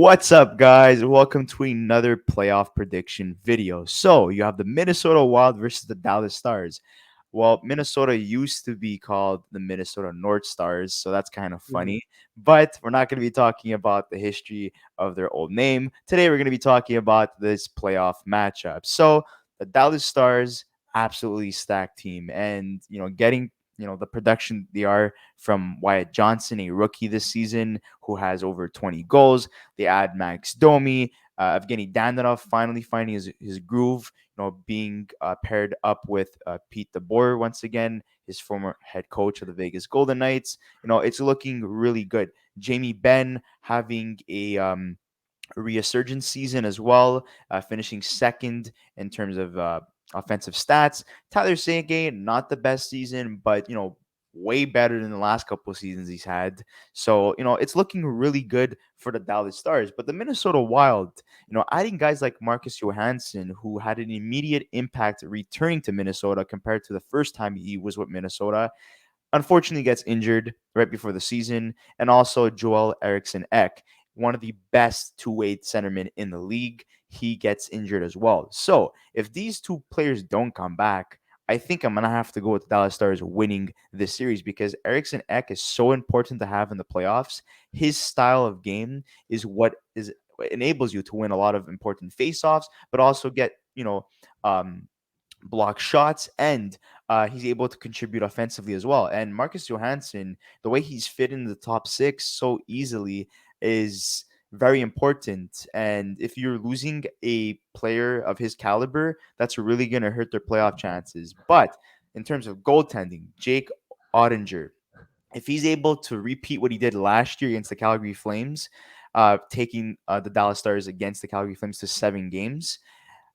What's up, guys? Welcome to another playoff prediction video. So, you have the Minnesota Wild versus the Dallas Stars. Well, Minnesota used to be called the Minnesota North Stars, so that's kind of Mhm. funny. But we're not going to be talking about the history of their old name. Today, we're going to be talking about this playoff matchup. So, the Dallas Stars, absolutely stacked team, and getting the production they are from Wyatt Johnson, a rookie this season who has over 20 goals. They add Max Domi, Evgeny Danilov finally finding his groove, being paired up with Pete DeBoer once again, his former head coach of the Vegas Golden Knights. It's looking really good. Jamie Benn having a resurgence season as well, finishing second in terms of offensive stats. Tyler Seguin, not the best season, but way better than the last couple of seasons he's had. So it's looking really good for the Dallas Stars. But the Minnesota Wild, adding guys like Marcus Johansson, who had an immediate impact returning to Minnesota compared to the first time he was with Minnesota, unfortunately gets injured right before the season, and also Joel Eriksson Ek, one of the best two-way centermen in the league. He gets injured as well. So if these two players don't come back, I think I'm gonna have to go with the Dallas Stars winning this series because Eriksson Ek is so important to have in the playoffs. His style of game is what enables you to win a lot of important faceoffs, but also get um, block shots, and he's able to contribute offensively as well. And Marcus Johansson, the way he's fit in the top six so easily is very important. And if you're losing a player of his caliber, that's really going to hurt their playoff chances. But in terms of goaltending, Jake Ottinger, if he's able to repeat what he did last year against the Calgary Flames, taking the Dallas Stars against the Calgary Flames to 7 games,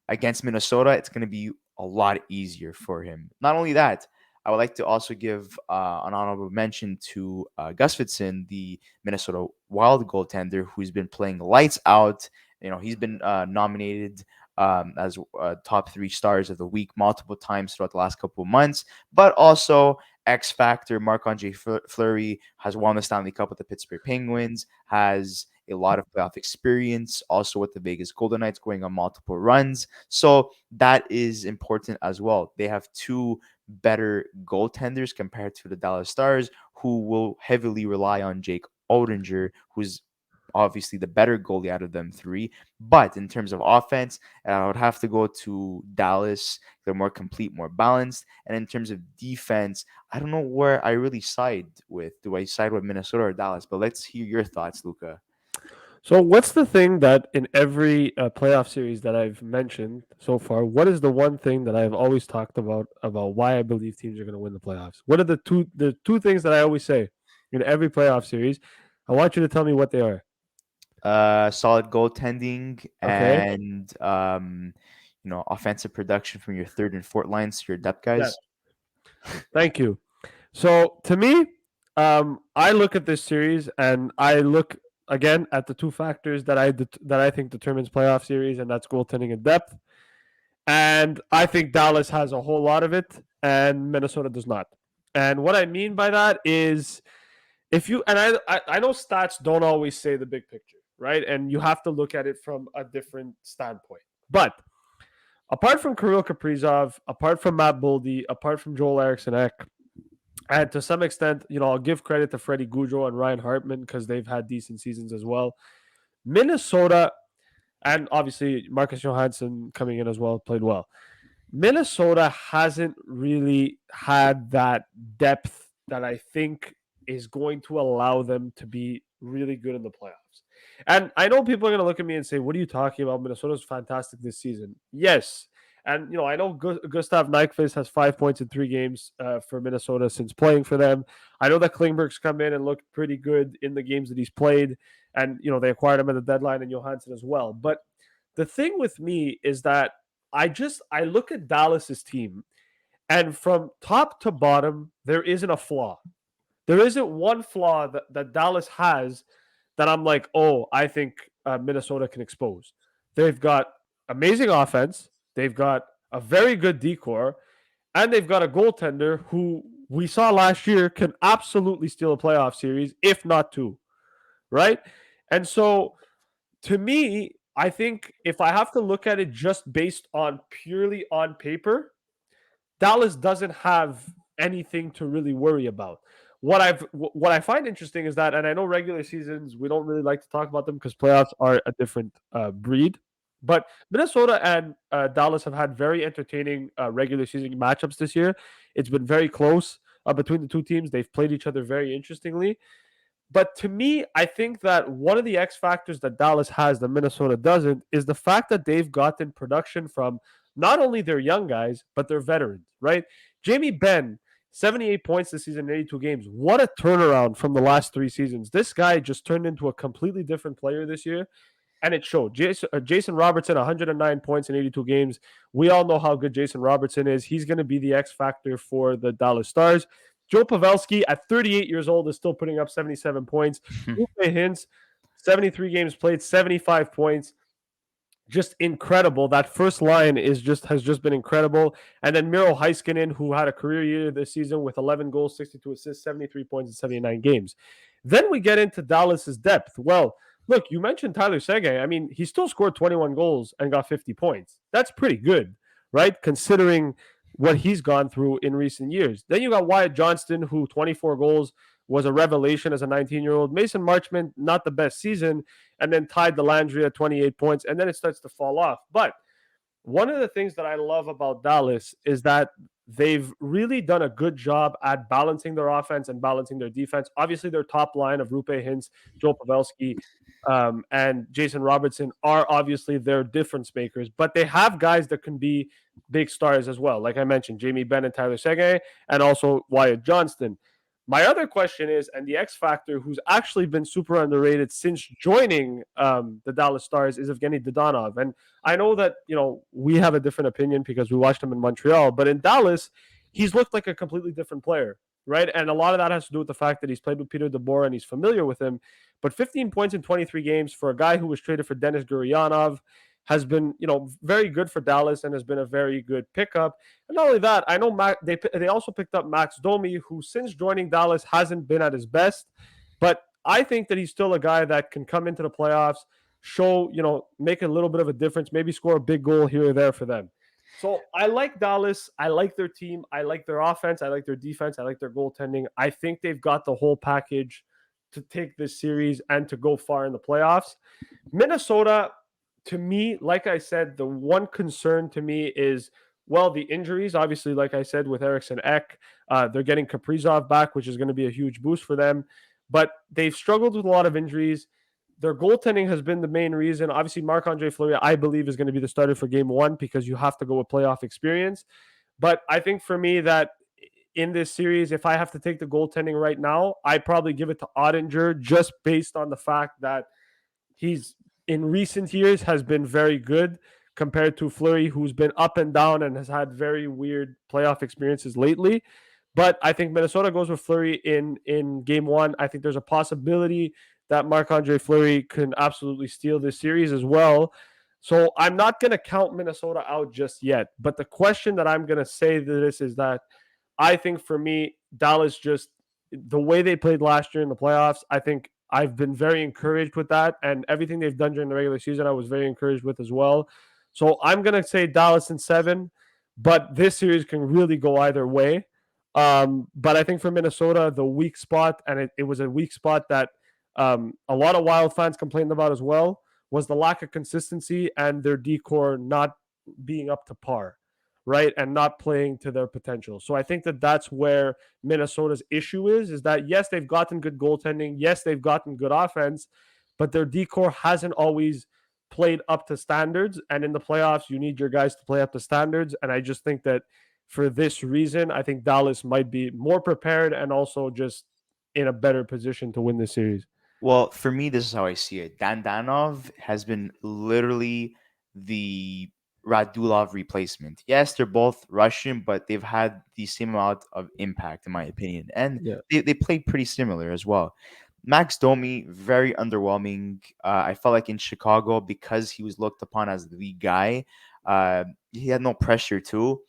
against Minnesota, it's going to be a lot easier for him. Not only that, I would like to also give an honorable mention to Gus Fitson, the Minnesota Wild goaltender, who's been playing lights out. He's been nominated as top 3 stars of the week multiple times throughout the last couple of months, but also X Factor Marc-Andre Fleury has won the Stanley Cup with the Pittsburgh Penguins, has a lot of playoff experience, also with the Vegas Golden Knights going on multiple runs. So that is important as well. They have two better goaltenders compared to the Dallas Stars, who will heavily rely on Jake Oettinger, who's obviously the better goalie out of them three. But in terms of offense, I would have to go to Dallas. They're more complete, more balanced. And in terms of defense, I don't know where I really side with. Do I side with Minnesota or Dallas? But let's hear your thoughts, Luca. So, what's the thing that in every playoff series that I've mentioned so far? What is the one thing that I've always talked about why I believe teams are going to win the playoffs? What are the two things that I always say in every playoff series? I want you to tell me what they are. Solid goaltending Okay. and offensive production from your third and fourth lines, your depth Yeah. guys. Thank you. So to me, I look at this series and I look again at the two factors that I think determines playoff series, and that's goaltending and depth. And I think Dallas has a whole lot of it, and Minnesota does not. And what I mean by that is, if you and I know stats don't always say the big picture, right? And you have to look at it from a different standpoint. But apart from Kirill Kaprizov, apart from Matt Boldy, apart from Joel Eriksson Ek, and to some extent, I'll give credit to Freddie Gaudreau and Ryan Hartman because they've had decent seasons as well. Minnesota, and obviously Marcus Johansson coming in as well, played well. Minnesota hasn't really had that depth that I think is going to allow them to be really good in the playoffs. And I know people are going to look at me and say, "What are you talking about? Minnesota's fantastic this season." Yes. And, I know Gustav Nyquist has 5 points in 3 games for Minnesota since playing for them. I know that Klingberg's come in and looked pretty good in the games that he's played. And, they acquired him at the deadline and Johansson as well. But the thing with me is that I look at Dallas's team, and from top to bottom, there isn't a flaw. There isn't one flaw that Dallas has that I'm like, oh, I think Minnesota can expose. They've got amazing offense. They've got a very good decor, and they've got a goaltender who we saw last year can absolutely steal a playoff series, if not two, right? And so To me, I think if I have to look at it just based on purely on paper, Dallas doesn't have anything to really worry about. What I find interesting is that, and I know regular seasons we don't really like to talk about them because playoffs are a different breed. But Minnesota and Dallas have had very entertaining regular season matchups this year. It's been very close between the two teams. They've played each other very interestingly. But to me, I think that one of the X factors that Dallas has that Minnesota doesn't is the fact that they've gotten production from not only their young guys, but their veterans, right? Jamie Benn, 78 points this season in 82 games. What a turnaround from the last 3 seasons. This guy just turned into a completely different player this year, and it showed. Jason Robertson, 109 points in 82 games. We all know how good Jason Robertson is. He's going to be the X factor for the Dallas Stars. Joe Pavelski, at 38 years old, is still putting up 77 points. Rupe Hintz, 73 games played, 75 points. Just incredible. That first line has just been incredible. And then Miro Heiskanen, who had a career year this season with 11 goals, 62 assists, 73 points in 79 games. Then we get into Dallas's depth. Well, look, you mentioned Tyler Seguin. I mean, he still scored 21 goals and got 50 points. That's pretty good, right? Considering what he's gone through in recent years. Then you got Wyatt Johnston, who 24 goals was a revelation as a 19-year-old. Mason Marchment, not the best season, and then tied the Landry at 28 points, and then it starts to fall off. But one of the things that I love about Dallas is that they've really done a good job at balancing their offense and balancing their defense. Obviously, their top line of Rupe Hintz, Joel Pavelski, and Jason Robertson are obviously their difference makers, but they have guys that can be big stars as well. Like I mentioned, Jamie Benn and Tyler Seguin, and also Wyatt Johnston. My other question is, and the X factor, who's actually been super underrated since joining the Dallas Stars, is Evgeny Dodonov. And I know that we have a different opinion because we watched him in Montreal, but in Dallas, he's looked like a completely different player, right? And a lot of that has to do with the fact that he's played with Peter DeBoer and he's familiar with him. But 15 points in 23 games for a guy who was traded for Denis Gurianov has been, very good for Dallas and has been a very good pickup. And not only that, I know they also picked up Max Domi, who since joining Dallas hasn't been at his best, but I think that he's still a guy that can come into the playoffs, show, make a little bit of a difference, maybe score a big goal here or there for them. So I like Dallas. I like their team. I like their offense. I like their defense. I like their goaltending. I think they've got the whole package to take this series and to go far in the playoffs. Minnesota, to me, like I said, the one concern to me is, well, the injuries. Obviously, like I said, with Eriksson Ek, they're getting Kaprizov back, which is going to be a huge boost for them. But they've struggled with a lot of injuries. Their goaltending has been the main reason. Obviously, Marc-Andre Fleury, I believe, is going to be the starter for game one because you have to go with playoff experience. But I think for me that in this series, if I have to take the goaltending right now, I probably give it to Ottinger just based on the fact that he's in recent years has been very good compared to Fleury, who's been up and down and has had very weird playoff experiences lately. But I think Minnesota goes with Fleury in game one. I think there's a possibility that Marc-Andre Fleury can absolutely steal this series as well. So I'm not going to count Minnesota out just yet. But the question that I'm going to say to this is that I think for me, Dallas just the way they played last year in the playoffs, I think I've been very encouraged with that. And everything they've done during the regular season, I was very encouraged with as well. So I'm going to say Dallas in 7, but this series can really go either way. But I think for Minnesota, the weak spot, and it was a weak spot that a lot of Wild fans complained about as well, was the lack of consistency and their decor not being up to par, right? And not playing to their potential. So I think that that's where Minnesota's issue is that yes, they've gotten good goaltending. Yes, they've gotten good offense, but their decor hasn't always played up to standards. And in the playoffs, you need your guys to play up to standards. And I just think that for this reason, I think Dallas might be more prepared and also just in a better position to win this series. Well, for me, this is how I see it. Dandanov has been literally the Radulov replacement. Yes, they're both Russian, but they've had the same amount of impact, in my opinion. And Yeah. they played pretty similar as well. Max Domi, very underwhelming. I felt like in Chicago, because he was looked upon as the guy, he had no pressure too.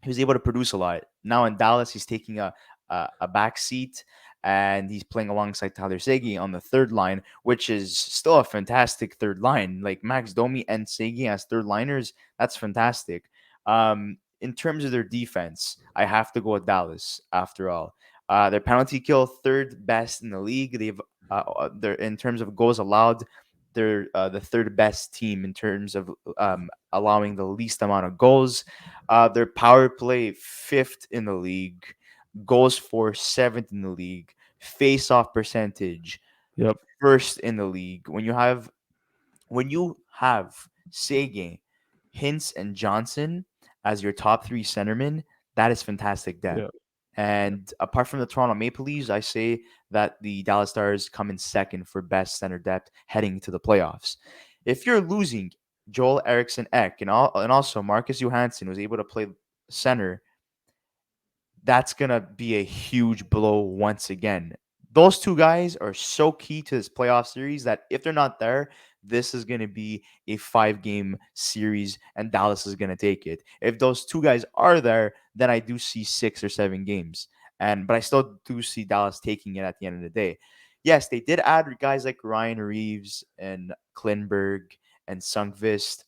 He was able to produce a lot. Now in Dallas, he's taking a back seat. and he's playing alongside Tyler Seguin on the third line, which is still a fantastic third line. Like Max Domi and Seguin as third liners, that's fantastic. In terms of their defense, I have to go with Dallas after all. Their penalty kill third best in the league. They're in terms of goals allowed, they're the third best team in terms of allowing the least amount of goals. Their power play fifth in the league, goals for seventh in the league, face off percentage Yep. first in the league. When you have Sagan, Hintz, and Johnson as your top three centermen, that is fantastic depth. Yep. And apart from the Toronto Maple Leafs, I say that the Dallas Stars come in second for best center depth heading to the playoffs. If you're losing Joel Eriksson Ek and also Marcus Johansson was able to play center, that's going to be a huge blow once again. Those two guys are so key to this playoff series that if they're not there, this is going to be a 5 game series and Dallas is going to take it. If those two guys are there, then I do see 6 or 7 games. But I still do see Dallas taking it at the end of the day. Yes, they did add guys like Ryan Reeves and Klinberg and Sundqvist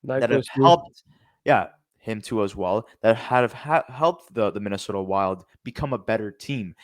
that have Nyquist too. helped, yeah, him too as well, that helped the Minnesota Wild become a better team.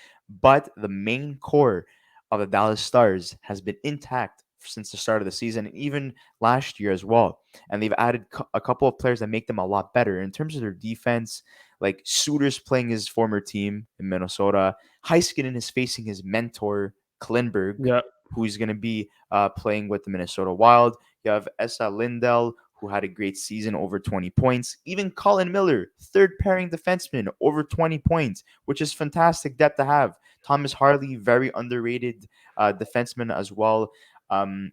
But the main core of the Dallas Stars has been intact since the start of the season, and even last year as well. And they've added a couple of players that make them a lot better in terms of their defense. Like Suter's playing his former team in Minnesota. Heiskanen is facing his mentor Klinberg, Yeah. who's going to be playing with the Minnesota Wild. You have Esa Lindell, who had a great season, over 20 points. Even Colin Miller, third pairing defenseman, over 20 points, which is fantastic depth to have. Thomas Harley, very underrated defenseman as well. Um,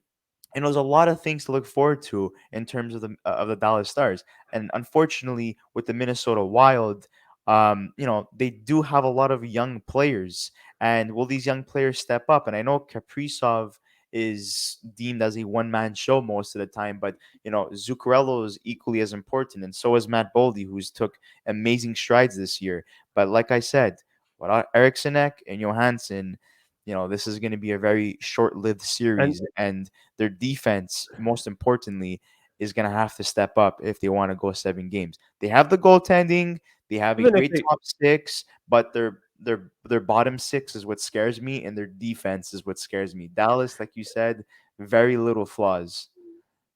and there's a lot of things to look forward to in terms of the Dallas Stars. And unfortunately, with the Minnesota Wild, they do have a lot of young players. And will these young players step up? And I know Kaprizov is deemed as a one-man show most of the time, but Zuccarello is equally as important, and so is Matt Boldy, who's took amazing strides this year. But like I said, without Eriksson and Johansson, this is going to be a very short-lived And series, and their defense, most importantly, is going to have to step up if they want to go 7 games. They have the goaltending, they have a even if great they top six, but their bottom six is what scares me, and their defense is what scares me. Dallas, like you said, very little flaws.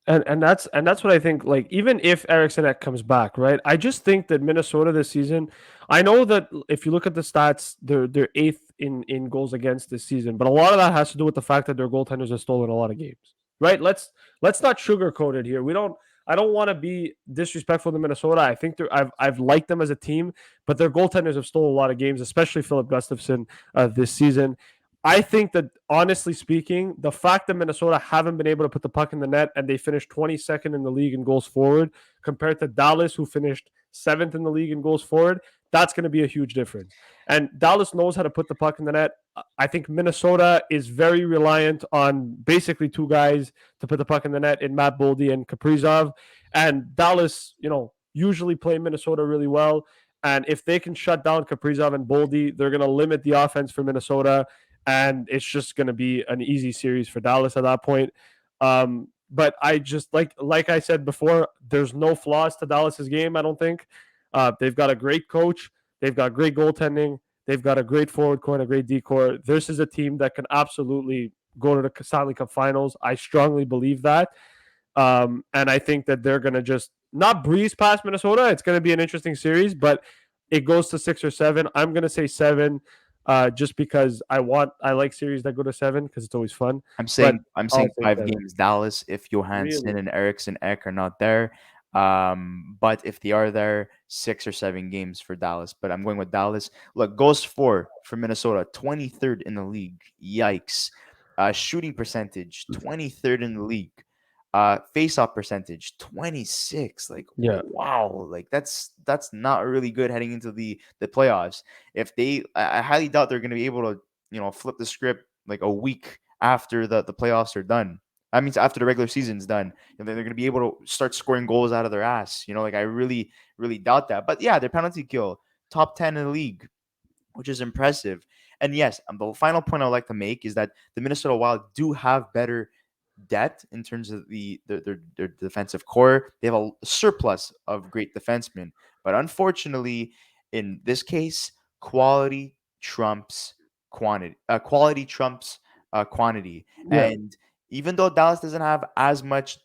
and that's what I think. Like even if Eriksson Ek comes back, right? I just think that Minnesota this season. I know that if you look at the stats, they're eighth in goals against this season, but a lot of that has to do with the fact that their goaltenders have stolen a lot of games, right? Let's not sugarcoat it here. We don't. I don't want to be disrespectful to Minnesota. I think I've liked them as a team, but their goaltenders have stolen a lot of games, especially Philip Gustafson this season. I think that honestly speaking, the fact that Minnesota haven't been able to put the puck in the net and they finished 22nd in the league in goals forward compared to Dallas, who finished seventh in the league in goals forward, that's going to be a huge difference. And Dallas knows how to put the puck in the net. I think Minnesota is very reliant on basically two guys to put the puck in the net in Matt Boldy and Kaprizov. And Dallas, usually play Minnesota really well. And if they can shut down Kaprizov and Boldy, they're going to limit the offense for Minnesota, and it's just going to be an easy series for Dallas at that point. But I just like I said before, there's no flaws to Dallas's game. I don't think they've got a great coach, they've got great goaltending, they've got a great forward core and a great decor. This is a team that can absolutely go to the Stanley Cup Finals. I strongly believe that. And I think that they're going to just not breeze past Minnesota. It's going to be an interesting series, but it goes to 6 or 7. I'm going to say 7, just because I like series that go to 7 because it's always fun. I'm But saying I'm I'll saying say five 7. games Dallas if Johansson Really? and Eriksson Ek are not there. But if they are there, 6 or 7 games for Dallas. But I'm going with Dallas. Look, goals for Minnesota, 23rd in the league. Yikes. Shooting percentage, 23rd in the league. Face-off percentage, 26. Like, Yeah. wow, like that's not really good heading into the playoffs. If I highly doubt they're going to be able to flip the script like a week after the playoffs are done. That means after the regular season's done, they're going to be able to start scoring goals out of their ass. Like I really, really doubt that. But yeah, their penalty kill, top 10 in the league, which is impressive. And yes, the final point I'd like to make is that the Minnesota Wild do have better depth in terms of their defensive core. They have a surplus of great defensemen, but unfortunately, in this case, quality trumps quantity. Quality trumps quantity, Yeah, and even though Dallas doesn't have as much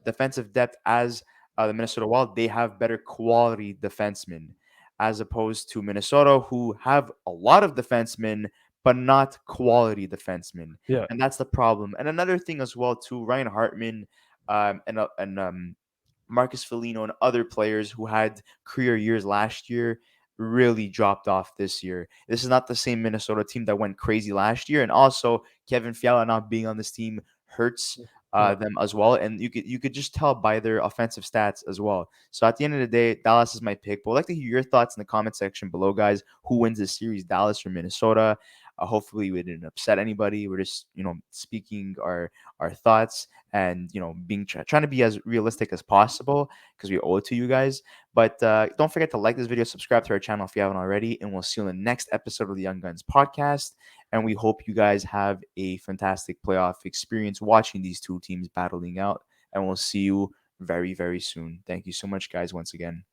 defensive depth as the Minnesota Wild, they have better quality defensemen as opposed to Minnesota, who have a lot of defensemen but not quality defensemen, yeah, and that's the problem. And another thing as well too, Ryan Hartman, and Marcus Foligno and other players who had career years last year really dropped off this year. This is not the same Minnesota team that went crazy last year, and also Kevin Fiala not being on this team hurts yeah. them as well. And you could just tell by their offensive stats as well. So at the end of the day, Dallas is my pick. But I'd like to hear your thoughts in the comment section below, guys. Who wins this series, Dallas or Minnesota? Hopefully, we didn't upset anybody. We're just speaking our thoughts and being trying to be as realistic as possible because we owe it to you guys. But don't forget to like this video, subscribe to our channel if you haven't already, and we'll see you in the next episode of the Young Guns podcast. And we hope you guys have a fantastic playoff experience watching these two teams battling out. And we'll see you very, very soon. Thank you so much, guys, once again.